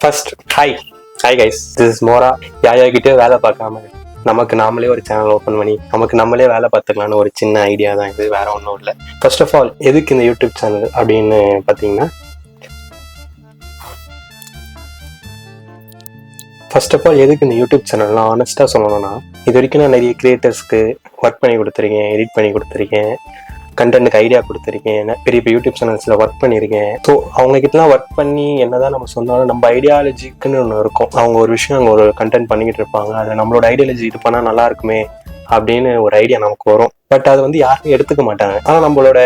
First hi guys, this is Mora. யார்கிட்டயோ வேலை பார்க்காம நமக்கு நாமளே ஒரு சேனல் ஓப்பன் பண்ணி நமக்கு நம்மளே வேலை பார்த்துக்கலான்னு ஒரு சின்ன ஐடியா தான் இது, வேற ஒன்றும் இல்லை. ஃபர்ஸ்ட் ஆஃப் ஆல் எதுக்கு இந்த யூடியூப் சேனல் அப்படின்னு பார்த்தீங்கன்னா, ஆனஸ்டாக சொல்லணும்னா, இது வரைக்கும் நான் நிறைய கிரியேட்டர்ஸ்க்கு ஒர்க் பண்ணி கொடுத்துருக்கேன், எடிட் பண்ணி கொடுத்துருக்கேன், கண்டென்ட்டுக்கு ஐடியா கொடுத்துருக்கேன், பெரிய பெரிய யூடியூப் சேனல்ஸில் ஒர்க் பண்ணியிருக்கேன். ஸோ அவங்ககிட்டலாம் ஒர்க் பண்ணி என்னதான் நம்ம சொன்னாலும் நம்ம ஐடியாலஜிக்குன்னு ஒன்று இருக்கும். அவங்க ஒரு விஷயம் அங்கே ஒரு கண்டென்ட் பண்ணிக்கிட்டு இருப்பாங்க, அதில் நம்மளோட ஐடியாலஜி இது பண்ணால் நல்லா இருக்குமே அப்படின்னு ஒரு ஐடியா நமக்கு வரும். பட் அது வந்து யாரும் எடுத்துக்க மாட்டாங்க. ஆனால் நம்மளோட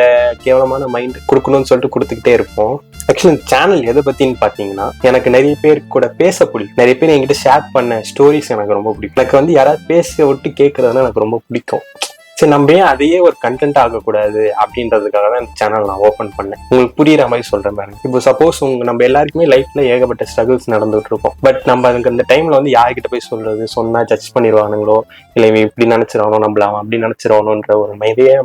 கேவலமான மைண்ட் கொடுக்கணும்னு சொல்லிட்டு கொடுத்துக்கிட்டே இருப்போம். ஆக்சுவலி இந்த சேனல் எதை பற்றின்னு பார்த்தீங்கன்னா, எனக்கு நிறைய பேர் கூட பேச பிடிக்கும். நிறைய பேர் என்கிட்ட ஷேர் பண்ண ஸ்டோரிஸ் எனக்கு ரொம்ப பிடிக்கும். எனக்கு வந்து யாராவது பேச விட்டு கேட்கறதுனா எனக்கு ரொம்ப பிடிக்கும். சரி, நம்ம ஏன் அதையே ஒரு கண்டென்ட் ஆகக்கூடாது அப்படின்றதுக்காக தான் இந்த சேனல் நான் ஓப்பன் பண்ணேன். உங்களுக்கு புரியுற மாதிரி சொல்றேன் பாருங்க. இப்போ சப்போஸ் நம்ம எல்லாருக்குமே லைஃப்ல ஏகப்பட்ட ஸ்ட்ரகிள்ஸ் நடந்துட்டு இருக்கோம். பட் நம்ம அதுக்கு அந்த டைம்ல வந்து யார்கிட்ட போய் சொல்றது, சொன்னா ஜட்ஜ் பண்ணிடுவானுங்களோ, இல்லை இவன் இப்படி நினைச்சிடணும், நம்மள அவன் அப்படி நினைச்சிடணும்ன்ற ஒரு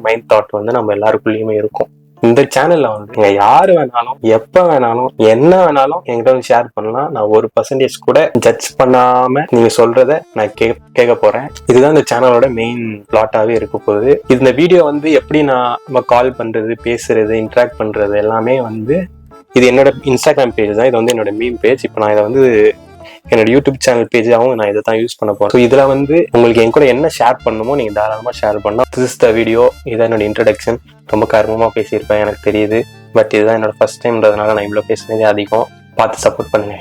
மைண்ட் தாட் வந்து நம்ம எல்லாருக்குள்ளேயுமே இருக்கும். இந்த சேனல்ல வந்து நீங்க யாரு வேணாலும் எப்ப வேணாலும் என்ன வேணாலும் என்கிட்ட வந்து ஷேர் பண்ணலாம். நான் 1% கூட ஜட்ஜ் பண்ணாம நீங்க சொல்றத நான் கேட்க போறேன். இதுதான் இந்த சேனலோட மெயின் பிளாட்டாவே இருக்க போகுது. இந்த வீடியோ வந்து எப்படி நம்ம கால் பண்றது, பேசுறது, இன்டராக்ட் பண்றது எல்லாமே வந்து இது என்னோட இன்ஸ்டாகிராம் பேஜ் தான். இது வந்து என்னோட மீம் பேஜ். இப்போ நான் இதை வந்து என்னோட யூடியூப் சேனல் பேஜாகவும் நான் இதை தான் யூஸ் பண்ண போறேன். ஸோ இதுல வந்து உங்களுக்கு என் கூட என்ன ஷேர் பண்ணணுமோ நீங்க தாராளமா ஷேர் பண்ணலாம். This is the video. இதான் என்னோட இன்ட்ரடக்ஷன். ரொம்ப கர்மமா பேசியிருப்பேன் எனக்கு தெரியுது. பட் இதுதான் என்னோட ஃபர்ஸ்ட் டைம்ன்றதுனால நான் இவ்வளோ பேசுனதே அதிகம். பார்த்து சப்போர்ட் பண்ணுங்க.